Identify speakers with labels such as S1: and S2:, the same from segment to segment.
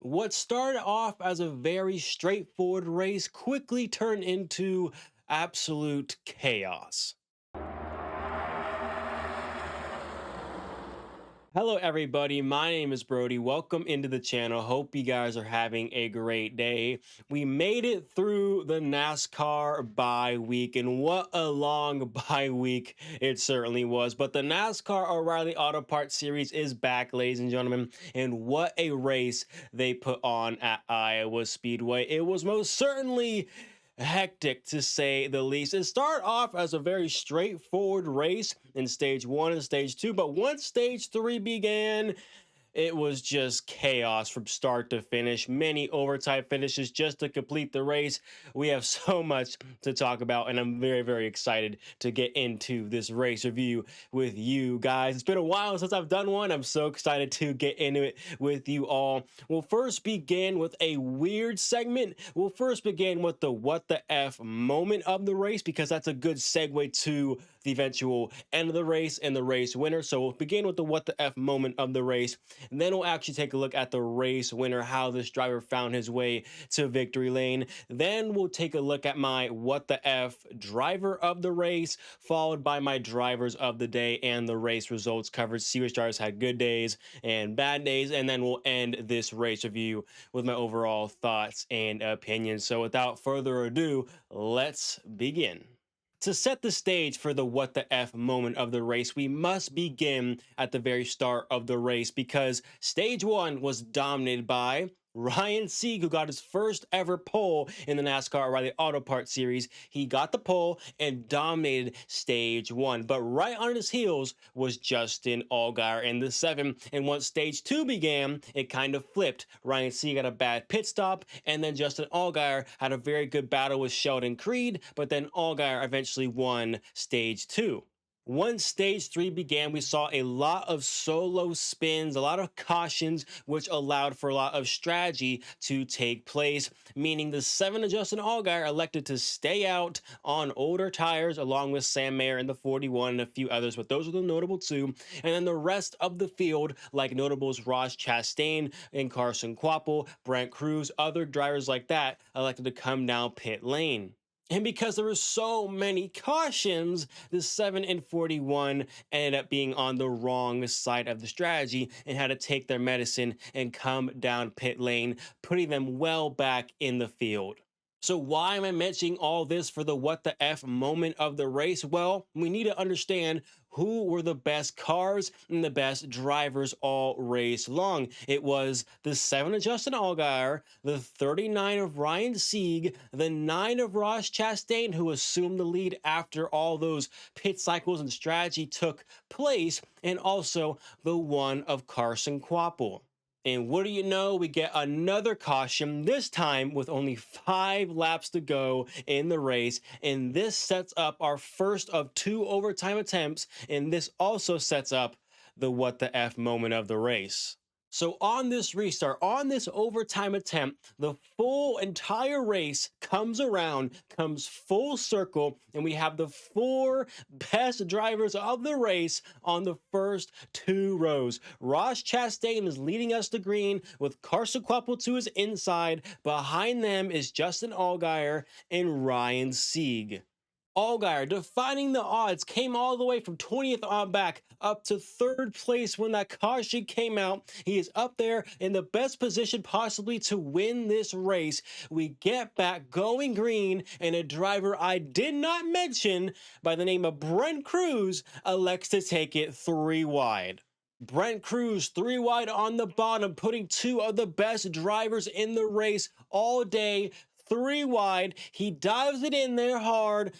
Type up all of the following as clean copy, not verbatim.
S1: What started off as a very straightforward race quickly turned into absolute chaos. Hello, everybody. My name is Brody. Welcome into the channel. Hope you guys are having a great day. We made it through the NASCAR bye week, and what a long bye week it certainly was. But the NASCAR O'Reilly Auto Parts Series is back, ladies and gentlemen, and what a race they put on at Iowa Speedway. It was most certainly hectic, to say the least. It started off as a very straightforward race in stage one and stage two, but once stage three began, it was just chaos from start to finish. Many overtime finishes just to complete the race. We have so much to talk about, and I'm very, very excited to get into this race review with you guys. It's been a while since I've done one. I'm so excited to get into it with you all. We'll first begin with a weird segment. We'll first begin with the what the F moment of the race, because that's a good segue to the eventual end of the race and the race winner. So we'll begin with the what the F moment of the race. And then we'll actually take a look at the race winner, how this driver found his way to victory lane. Then we'll take a look at my what the F driver of the race, followed by my drivers of the day and the race results coverage. See which drivers had good days and bad days. And then we'll end this race review with my overall thoughts and opinions. So without further ado, let's begin. To set the stage for the what the F moment of the race, we must begin at the very start of the race, because stage one was dominated by Ryan Sieg, who got his first ever pole in the NASCAR O'Reilly Auto Parts Series. He got the pole and dominated stage one. But right on his heels was Justin Allgaier in the 7. And once stage two began, it kind of flipped. Ryan Sieg got a bad pit stop, and then Justin Allgaier had a very good battle with Sheldon Creed, but then Allgaier eventually won stage two. Once stage three began, we saw a lot of solo spins, a lot of cautions, which allowed for a lot of strategy to take place, meaning the 7 of Justin Allgaier elected to stay out on older tires along with Sam Mayer in the 41 and a few others, but those are the notable two. And then the rest of the field, like notables Ross Chastain and Carson Kvapil, Brent Cruz, other drivers like that, elected to come down pit lane. And because there were so many cautions, the 7 and 41 ended up being on the wrong side of the strategy and had to take their medicine and come down pit lane, putting them well back in the field. So why am I mentioning all this for the what the F moment of the race? Well, we need to understand who were the best cars and the best drivers all race long. It was the 7 of Justin Allgaier, the 39 of Ryan Sieg, the 9 of Ross Chastain, who assumed the lead after all those pit cycles and strategy took place, and also the 1 of Carson Kvapil. And what do you know? We get another caution, this time with only 5 laps to go in the race. And this sets up our first of 2 overtime attempts. And this also sets up the what the F moment of the race. So on this restart, on this overtime attempt, the full entire race comes around, comes full circle, and we have the 4 best drivers of the race on the first 2 rows. Ross Chastain is leading us to green with Carson Kvapil to his inside. Behind them is Justin Allgaier and Ryan Sieg. Allgaier, defying the odds, came all the way from 20th on back up to 3rd place when that caution came out. He is up there in the best position possibly to win this race. We get back going green, and a driver I did not mention by the name of Brent Cruz elects to take it 3 wide. Brent Cruz 3 wide on the bottom, putting 2 of the best drivers in the race all day 3 wide. He dives it in there hard,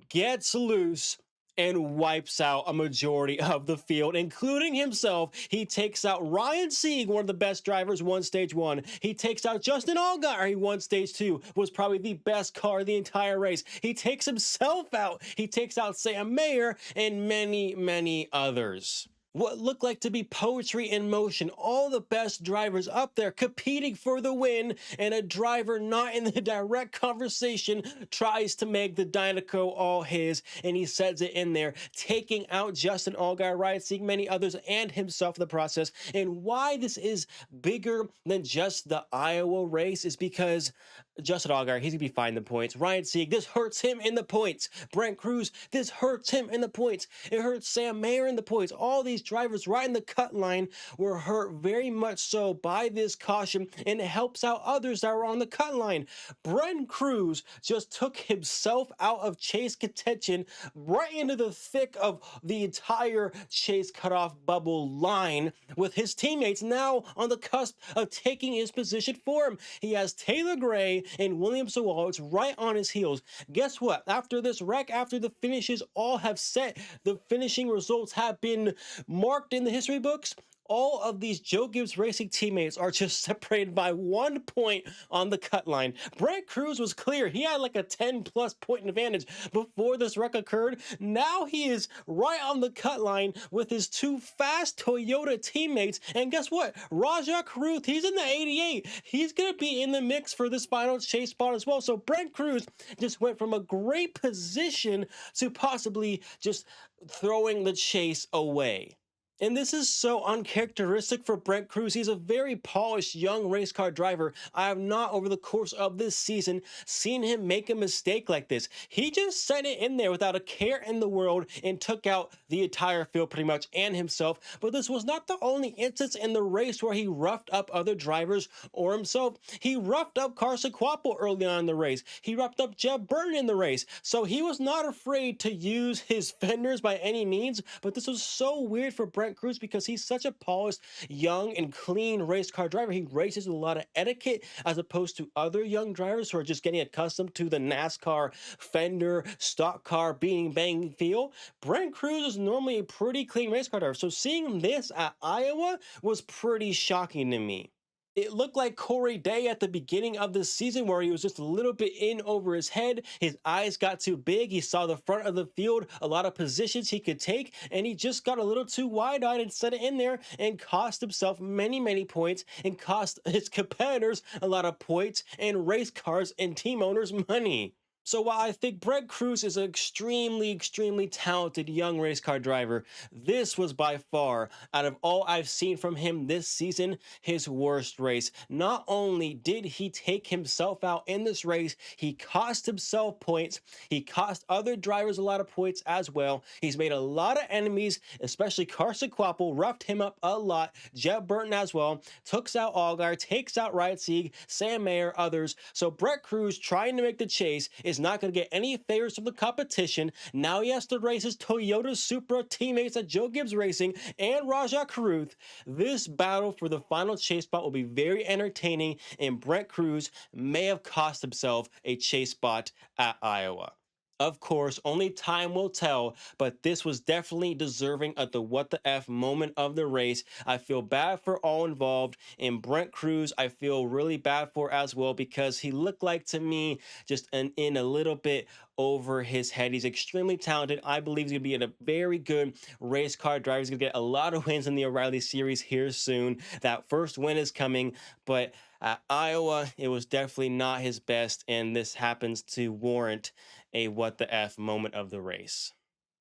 S1: gets loose, and wipes out a majority of the field, including himself. He takes out Ryan Sieg, one of the best drivers, won stage 1. He takes out Justin Allgaier, he won stage 2, was probably the best car the entire race. He takes himself out. He takes out Sam Mayer and many, many others. what looked like to be poetry in motion. All the best drivers up there competing for the win, and a driver not in the direct conversation tries to make the Dynaco all his, and he sets it in there, taking out Justin Allgaier, Ryan Sieg, many others, and himself in the process. And why this is bigger than just the Iowa race is because Justin Allgaier, he's gonna be fine in the points. Ryan Sieg, this hurts him in the points. Brent Cruz, this hurts him in the points. It hurts Sam Mayer in the points. All these drivers right in the cut line were hurt very much so by this caution, and it helps out others that were on the cut line. Brent Cruz just took himself out of chase contention right into the thick of the entire chase cutoff bubble line, with his teammates now on the cusp of taking his position for him. He has Taylor Gray and William Sawalich right on his heels. Guess what? After this wreck, after the finishes all have set, the finishing results have been marked in the history books. All of these Joe Gibbs Racing teammates are just separated by 1 point on the cut line. Brent Cruz was clear. He had like a 10+ point advantage before this wreck occurred. Now he is right on the cut line with his two fast Toyota teammates. And guess what? Rajah Caruth, he's in the 88. He's going to be in the mix for this final chase spot as well. So Brent Cruz just went from a great position to possibly just throwing the chase away. And this is so uncharacteristic for Brent Cruz. He's a very polished young race car driver. I have not, over the course of this season, seen him make a mistake like this. He just sent it in there without a care in the world and took out the entire field pretty much and himself. But this was not the only instance in the race where he roughed up other drivers or himself. He roughed up Carson Kvapil early on in the race. He roughed up Jeb Burton in the race. So he was not afraid to use his fenders by any means. But this was so weird for Brent Cruz because he's such a polished, young, and clean race car driver. He races with a lot of etiquette as opposed to other young drivers who are just getting accustomed to the NASCAR fender, stock car, being bang feel. Brent Cruz is normally a pretty clean race car driver, so seeing this at Iowa was pretty shocking to me. It looked like Corey Day at the beginning of the season where he was just a little bit in over his head. His eyes got too big. He saw the front of the field, a lot of positions he could take, and he just got a little too wide-eyed and set it in there and cost himself many, many points and cost his competitors a lot of points and race cars and team owners money. So while I think Brent Cruz is an extremely, extremely talented young race car driver, this was by far, out of all I've seen from him this season, his worst race. Not only did he take himself out in this race, he cost himself points. He cost other drivers a lot of points as well. He's made a lot of enemies, especially Carson Kvapil, roughed him up a lot. Jeb Burton as well. Took out Allgaier, takes out Ryan Sieg, Sam Mayer, others. So Brent Cruz trying to make the chase is not going to get any favors from the competition. Now he has to race his Toyota Supra teammates at Joe Gibbs Racing and Rajah Caruth. This battle for the final chase spot will be very entertaining, and Brent Cruz may have cost himself a chase spot at Iowa. Of course, only time will tell, but this was definitely deserving of the what the F moment of the race. I feel bad for all involved, and Brent Cruz I feel really bad for as well because he looked like to me just in a little bit over his head. He's extremely talented. I believe he's going to be a very good race car driver. He's going to get a lot of wins in the O'Reilly Series here soon. That first win is coming, but at Iowa, it was definitely not his best, and this happens to warrant a what the F moment of the race.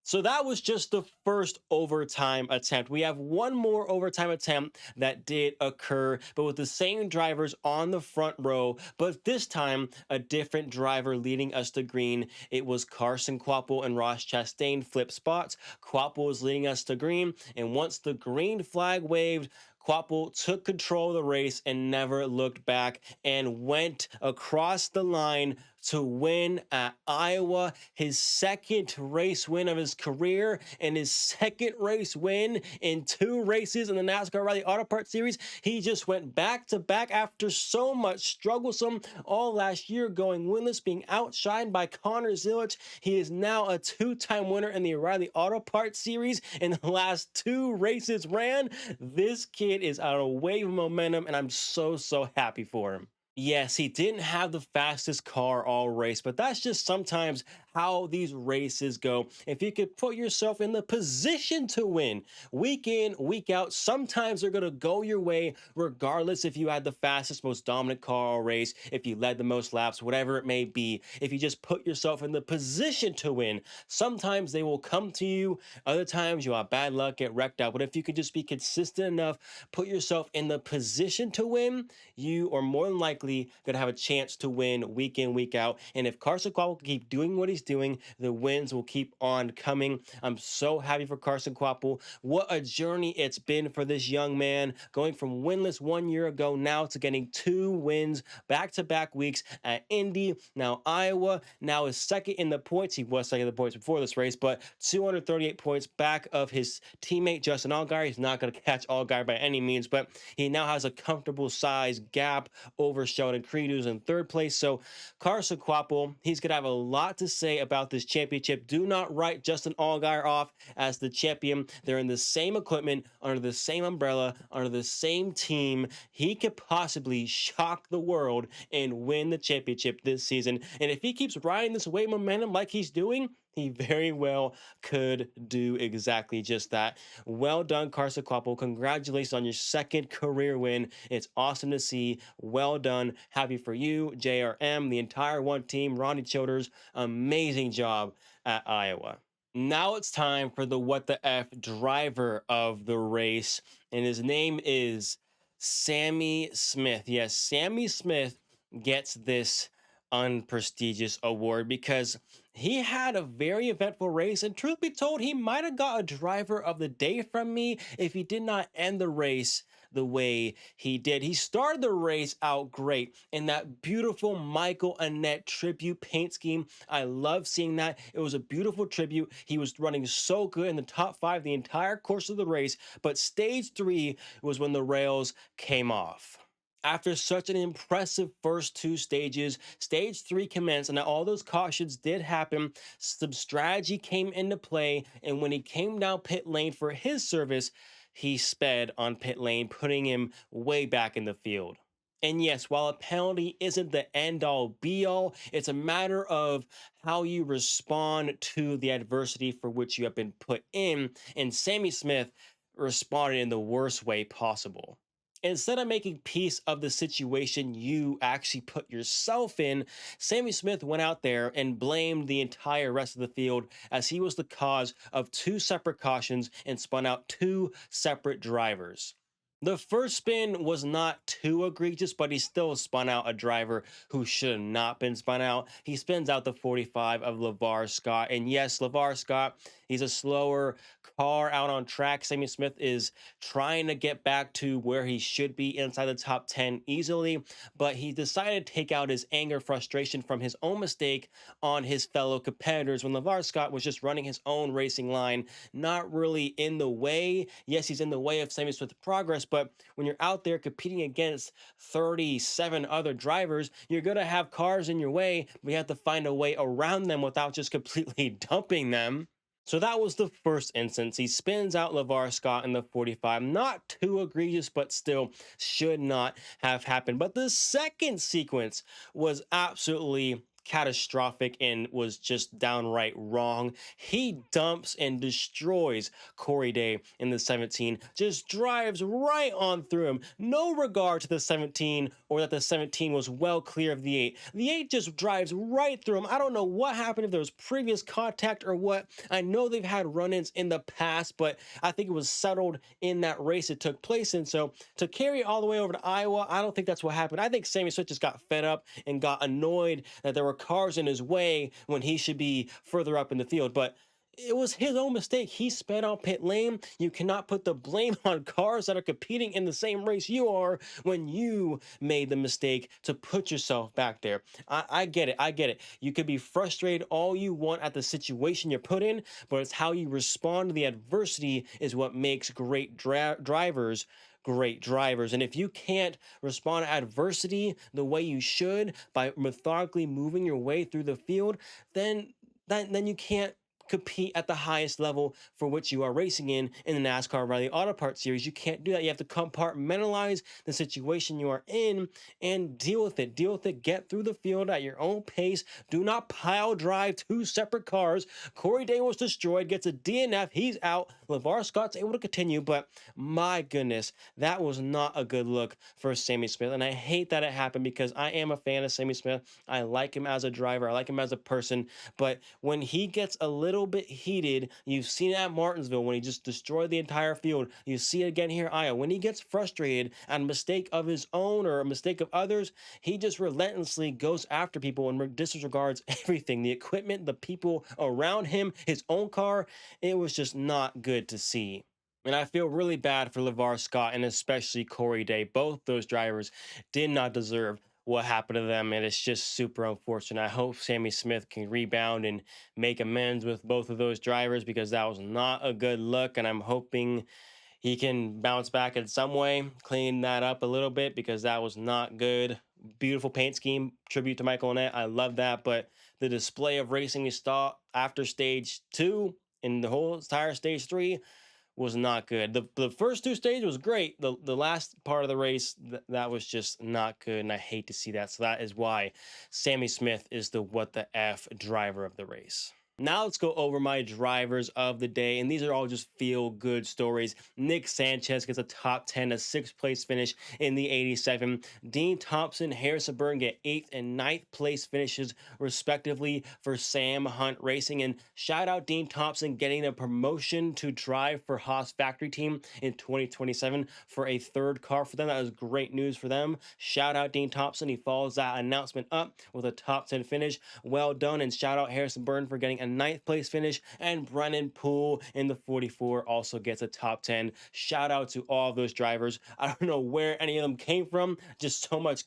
S1: So that was just the first overtime attempt. We have one more overtime attempt that did occur, but with the same drivers on the front row, but this time a different driver leading us to green. It was Carson Kvapil and Ross Chastain flip spots. Kvapil was leading us to green, and once the green flag waved, Kvapil took control of the race and never looked back and went across the line to win at Iowa, his second race win of his career and his second race win in 2 races in the NASCAR O'Reilly Auto Parts Series. He just went back to back after so much strugglesome all last year, going winless, being outshined by Connor Zilisch. He is now a 2-time winner in the O'Reilly Auto Parts Series in the last 2 races ran. This kid is on a wave of momentum, and I'm so happy for him. Yes, he didn't have the fastest car all race, but that's just sometimes how these races go. If you could put yourself in the position to win week in, week out, sometimes they're going to go your way, regardless if you had the fastest, most dominant car all race, if you led the most laps, whatever it may be. If you just put yourself in the position to win, sometimes they will come to you. Other times you'll have bad luck, get wrecked out. But if you could just be consistent enough, put yourself in the position to win, you are more than likely going to have a chance to win week in, week out. And if Carson Quapple can keep doing what he's doing, the wins will keep on coming. I'm so happy for Carson Quapple. What a journey it's been for this young man, going from winless 1 year ago now to getting 2 wins back-to-back weeks at Indy, now Iowa, now is second in the points. He was second in the points before this race, but 238 points back of his teammate Justin Allgaier. He's not going to catch Allgaier by any means, but he now has a comfortable size gap over Sheldon Creed, who's in third place. So Carson Quapple, he's going to have a lot to say about this championship. Do not write Justin Allgaier off as the champion. They're in the same equipment, under the same umbrella, under the same team. He could possibly shock the world and win the championship this season. And if he keeps riding this weight momentum like he's doing, he very well could do exactly just that. Well done, Carson Quapple. Congratulations on your second career win. It's awesome to see. Well done. Happy for you, JRM, the entire one team, Ronnie Childers. Amazing job at Iowa. Now it's time for the What the F driver of the race, and his name is Sammy Smith. Yes, Sammy Smith gets this unprestigious award because he had a very eventful race, and truth be told, he might have got a driver of the day from me if he did not end the race the way he did. He started the race out great in that beautiful Michael Annett tribute paint scheme. I love seeing that. It was a beautiful tribute. He was running so good in the top 5 the entire course of the race, but stage 3 was when the rails came off. After such an impressive first 2 stages, stage 3 commenced, and all those cautions did happen. Some strategy came into play, and when he came down pit lane for his service, he sped on pit lane, putting him way back in the field. And yes, while a penalty isn't the end all be all, it's a matter of how you respond to the adversity for which you have been put in. And Sammy Smith responded in the worst way possible. Instead of making peace of the situation you actually put yourself in, Sammy Smith went out there and blamed the entire rest of the field as he was the cause of 2 separate cautions and spun out 2 separate drivers. The first spin was not too egregious, but he still spun out a driver who should have not been spun out. He spins out the 45 of LeVar Scott. And yes, LeVar Scott, he's a slower car out on track. Sammy Smith is trying to get back to where he should be inside the top 10 easily, but he decided to take out his anger, frustration from his own mistake on his fellow competitors when LeVar Scott was just running his own racing line, not really in the way. Yes, he's in the way of Sammy Smith's progress, but when you're out there competing against 37 other drivers, you're going to have cars in your way, but you have to find a way around them without just completely dumping them. So that was the first instance. He spins out LeVar Scott in the 45. Not too egregious, but still should not have happened. But the second sequence was absolutely catastrophic and was just downright wrong. He dumps and destroys Corey Day in the 17, just drives right on through him. No regard to the 17 or that the 17 was well clear of the 8. The 8 just drives right through him. I don't know what happened, if there was previous contact or what. I know they've had run-ins in the past, but I think it was settled in that race it took place in. So to carry it all the way over to Iowa, I don't think that's what happened. I think Sammy Smith just got fed up and got annoyed that there were cars in his way when he should be further up in the field. But it was his own mistake. He sped out pit lane. You cannot put the blame on cars that are competing in the same race you are when you made the mistake to put yourself back there. I get it. I get it. You could be frustrated all you want at the situation you're put in, but it's how you respond to the adversity is what makes great drivers great drivers. And if you can't respond to adversity the way you should by methodically moving your way through the field, then you can't compete at the highest level for which you are racing in the NASCAR O'Reilly Auto Parts Series. You can't do that. You have to compartmentalize the situation you are in and deal with it. Deal with it. Get through the field at your own pace. Do not pile drive two separate cars. Corey Day was destroyed, gets a DNF. He's out. LeVar Scott's able to continue, but my goodness, that was not a good look for Sammy Smith. And I hate that it happened because I am a fan of Sammy Smith. I like him as a driver. I like him as a person. But when he gets a little bit heated, you've seen it at Martinsville when he just destroyed the entire field. You see it again here, Iowa. When he gets frustrated at a mistake of his own or a mistake of others, he just relentlessly goes after people and disregards everything, the equipment, the people around him, his own car. It was just not good to see. And I feel really bad for LeVar Scott and especially Corey Day. Both those drivers did not deserve what happened to them, and it's just super unfortunate. I hope Sammy Smith can rebound and make amends with both of those drivers because that was not a good look, and I'm hoping he can bounce back in some way, clean that up a little bit because that was not good. Beautiful paint scheme, tribute to Michael Annett. I love that, but the display of racing we saw after stage 2 and the whole entire stage 3 was not good. The first two stages was great. The last part of the race that was just not good, and I hate to see that. So that is why Sammy Smith is the what the F driver of the race. Now let's go over my drivers of the day, and these are all just feel-good stories. Nick Sanchez gets a top 10, a 6th place finish in the 87. Dean Thompson, Harrison Burton get 8th and 9th place finishes respectively for Sam Hunt Racing. And shout out Dean Thompson getting a promotion to drive for Haas Factory Team in 2027 for a 3rd car for them. That was great news for them. Shout out Dean Thompson. He follows that announcement up with a top 10 finish. Well done, and shout out Harrison Burton for getting a 9th place finish, and Brennan Poole in the 44 also gets a top 10. Shout out to all of those drivers. I don't know where any of them came from, just so much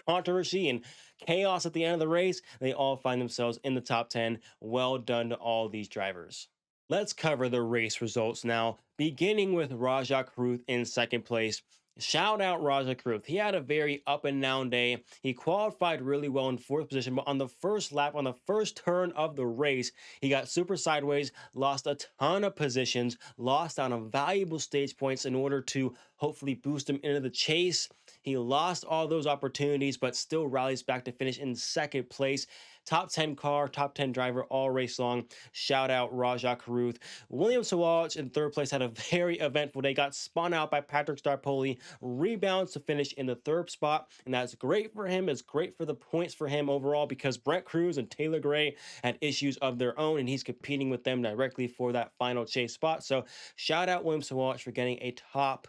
S1: controversy and chaos at the end of the race. They all find themselves in the top 10. Well done to all these drivers. Let's cover the race results now, beginning with Rajah Caruth in 2nd place. Shout out Rajah Caruth. He had a very up and down day. He qualified really well in 4th position, but on the first lap, on the first turn of the race, he got super sideways, lost a ton of positions, lost out on valuable stage points in order to hopefully boost him into the chase. He lost all those opportunities, but still rallies back to finish in 2nd place. Top 10 car, top 10 driver all race long. Shout out Rajah Caruth. William Sawalich in 3rd place had a very eventful day. Got spun out by Patrick Starpoli, rebounds to finish in the 3rd spot, and that's great for him. It's great for the points for him overall because Brent Cruz and Taylor Gray had issues of their own, and he's competing with them directly for that final chase spot. So shout out William Sawalich for getting a top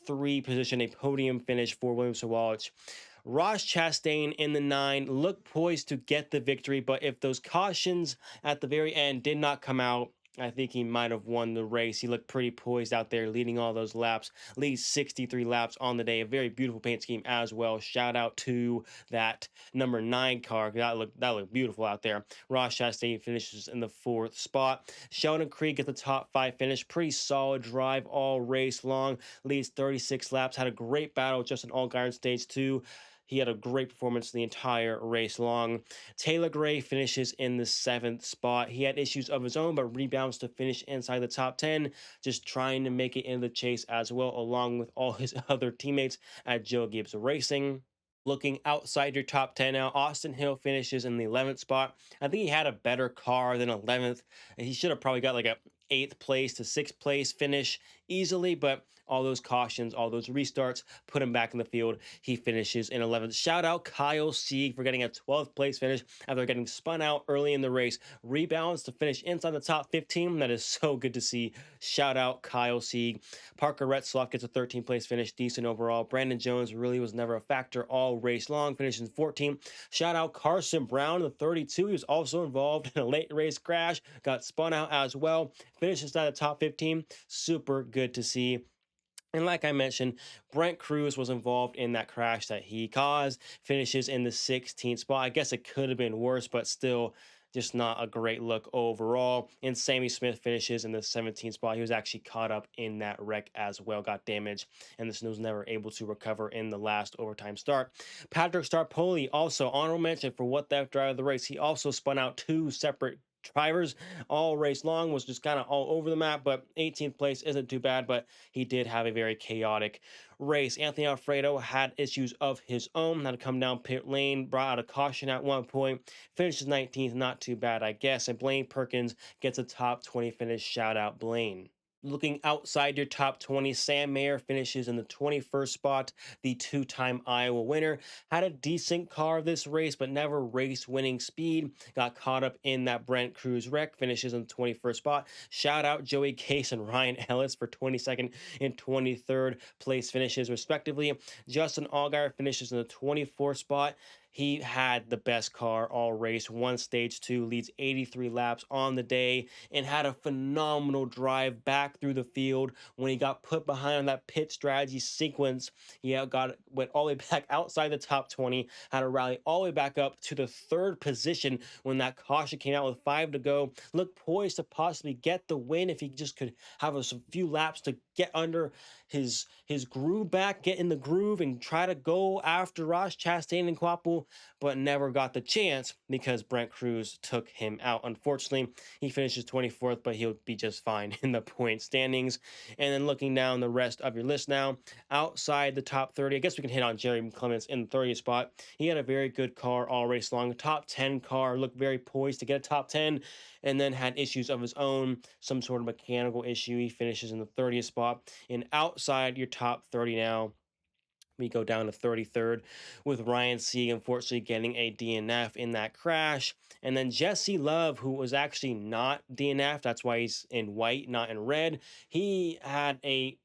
S1: 3 position, a podium finish for William Sawalich. Ross Chastain in the 9 looked poised to get the victory, but if those cautions at the very end did not come out, I think he might have won the race. He looked pretty poised out there, leading all those laps, leads 63 laps on the day. A very beautiful paint scheme as well. Shout out to that number 9 car. That looked beautiful out there. Ross Chastain finishes in the 4th spot. Sheldon Creed gets the top 5 finish. Pretty solid drive all race long. Leads 36 laps. Had a great battle with Justin Allgaier in stage 2. He had a great performance the entire race long. Taylor Gray finishes in the 7th spot. He had issues of his own, but rebounds to finish inside the top 10, just trying to make it into the chase as well, along with all his other teammates at Joe Gibbs Racing. Looking outside your top 10 now, Austin Hill finishes in the 11th spot. I think he had a better car than 11th. He should have probably got like a 8th place to 6th place finish easily, but all those cautions, all those restarts put him back in the field. He finishes in 11th. Shout out Kyle Sieg for getting a 12th place finish after getting spun out early in the race. Rebounds to finish inside the top 15. That is so good to see. Shout out Kyle Sieg. Parker Retzloff gets a 13th place finish, decent overall. Brandon Jones really was never a factor all race long, finishing 14th. Shout out Carson Brown, the 32. He was also involved in a late race crash, got spun out as well. Finished inside the top 15. Super good to see. And like I mentioned, Brent Cruz was involved in that crash that he caused, finishes in the 16th spot. I guess it could have been worse, but still just not a great look overall. And Sammy Smith finishes in the 17th spot. He was actually caught up in that wreck as well, got damaged, and this was never able to recover in the last overtime start. Patrick Starpoli, also honorable mention for what that drive of the race. He also spun out 2 separate drivers all race long, was just kind of all over the map, but 18th place isn't too bad, but he did have a very chaotic race. Anthony Alfredo had issues of his own, had to come down pit lane, brought out a caution at one point, finishes 19th, not too bad, I guess, and Blaine Perkins gets a top 20 finish. Shout out Blaine. Looking outside your top 20, Sam Mayer finishes in the 21st spot, the two-time Iowa winner. Had a decent car this race, but never race winning speed. Got caught up in that Brent Cruz wreck, finishes in the 21st spot. Shout out Joey Case and Ryan Ellis for 22nd and 23rd place finishes, respectively. Justin Allgaier finishes in the 24th spot. He had the best car all race, won stage two, leads 83 laps on the day, and had a phenomenal drive back through the field. When he got put behind on that pit strategy sequence, went all the way back outside the top 20, had to rally all the way back up to the third position when that caution came out with 5 to go. Looked poised to possibly get the win if he just could have a few laps to get under his groove back, get in the groove, and try to go after Ross Chastain and Quapple, but never got the chance because Brent Cruz took him out. Unfortunately, he finishes 24th, but he'll be just fine in the point standings. And then looking down the rest of your list now, outside the top 30, I guess we can hit on Jerry Clements in the 30th spot. He had a very good car all race long. Top 10 car, looked very poised to get a top 10, and then had issues of his own, some sort of mechanical issue. He finishes in the 30th spot. And outside your top 30 now, we go down to 33rd with Ryan Sieg unfortunately getting a DNF in that crash. And then Jesse Love, who was actually not DNF, that's why he's in white, not in red. He had a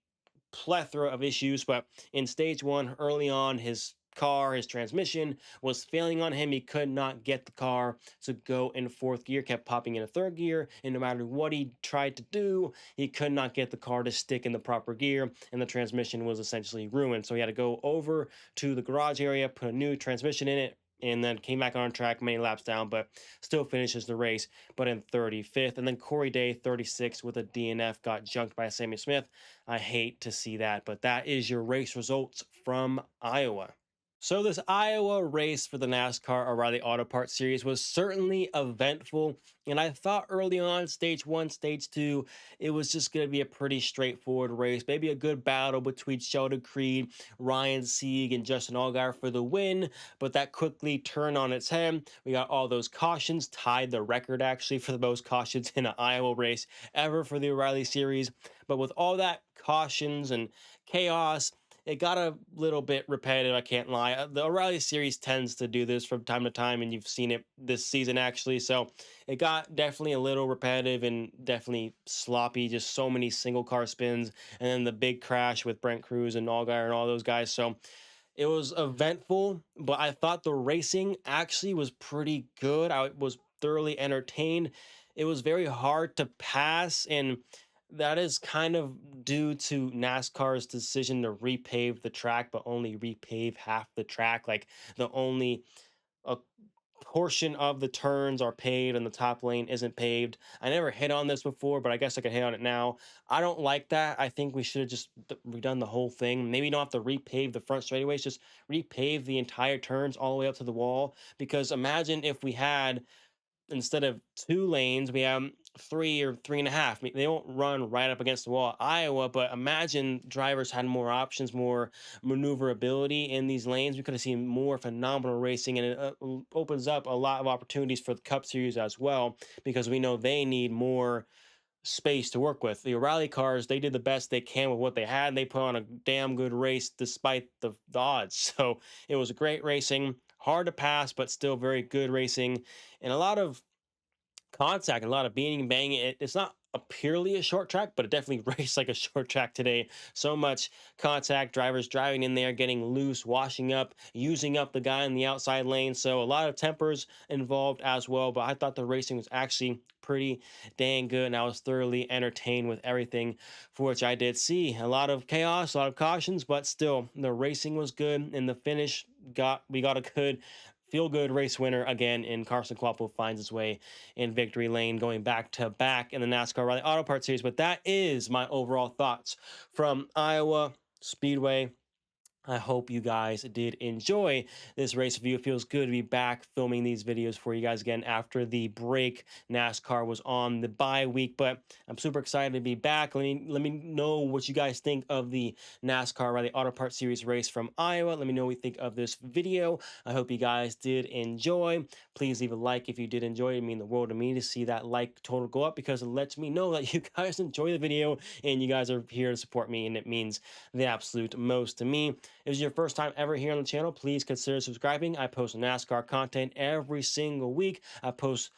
S1: plethora of issues, but in stage one, early on, his transmission was failing on him. He could not get the car to go in fourth gear, kept popping in a third gear, and no matter what he tried to do, he could not get the car to stick in the proper gear, and the transmission was essentially ruined. So he had to go over to the garage area, put a new transmission in it, and then came back on track many laps down, but still finishes the race, but in 35th. And then Corey Day, 36th with a DNF, got junked by Sammy Smith. I hate to see that, but that is your race results from Iowa. So this Iowa race for the NASCAR O'Reilly Auto Parts Series was certainly eventful, and I thought early on, stage one, stage two, it was just going to be a pretty straightforward race. Maybe a good battle between Sheldon Creed, Ryan Sieg, and Justin Allgaier for the win, but that quickly turned on its head. We got all those cautions, tied the record actually for the most cautions in an Iowa race ever for the O'Reilly Series. But with all that cautions and chaos, it got a little bit repetitive, I can't lie. The O'Reilly Series tends to do this from time to time, and you've seen it this season actually. So it got definitely a little repetitive and definitely sloppy. Just so many single car spins, and then the big crash with Brent Cruz and Allgaier and all those guys. So it was eventful, but I thought the racing actually was pretty good. I was thoroughly entertained. It was very hard to pass, and that is kind of due to NASCAR's decision to repave the track, but only repave half the track. Like the only a portion of the turns are paved and the top lane isn't paved. I never hit on this before, but I guess I could hit on it now. I don't like that. I think we should have just redone the whole thing. Maybe you don't have to repave the front straightaways, just repave the entire turns all the way up to the wall. Because imagine if we had, instead of 2 lanes, we have 3 or 3.5. They don't run right up against the wall at Iowa, but imagine drivers had more options, more maneuverability in these lanes. We could have seen more phenomenal racing, and it opens up a lot of opportunities for the Cup Series as well, because we know they need more space to work with. The O'Reilly cars, they did the best they can with what they had. And they put on a damn good race despite the odds. So it was great racing, hard to pass, but still very good racing, and a lot of contact and a lot of beating and banging. It's not a purely a short track, but it definitely raced like a short track today. So much contact, drivers driving in there, getting loose, washing up, using up the guy in the outside lane. So a lot of tempers involved as well. But I thought the racing was actually pretty dang good, and I was thoroughly entertained with everything for which I did see. A lot of chaos, a lot of cautions, but still the racing was good, and the finish we got a good feel good race winner again in Carson Kvapil finds his way in victory lane, going back to back in the NASCAR O'Reilly Auto Parts Series. But that is my overall thoughts from Iowa Speedway. I hope you guys did enjoy this race review. It feels good to be back filming these videos for you guys again after the break. NASCAR was on the bye week, but I'm super excited to be back. Let me know what you guys think of the NASCAR O'Reilly Auto Parts Series race from Iowa. Let me know what you think of this video. I hope you guys did enjoy. Please leave a like if you did enjoy. It means the world to me to see that like total go up, because it lets me know that you guys enjoy the video and you guys are here to support me, and it means the absolute most to me. If this is your first time ever here on the channel, please consider subscribing. I post NASCAR content every single week. I post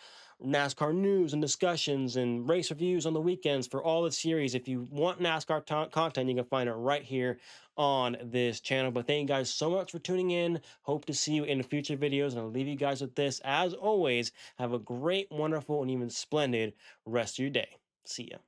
S1: NASCAR news and discussions and race reviews on the weekends for all the series. If you want NASCAR content, you can find it right here on this channel. But thank you guys so much for tuning in. Hope to see you in future videos, and I'll leave you guys with this. As always, have a great, wonderful, and even splendid rest of your day. See ya.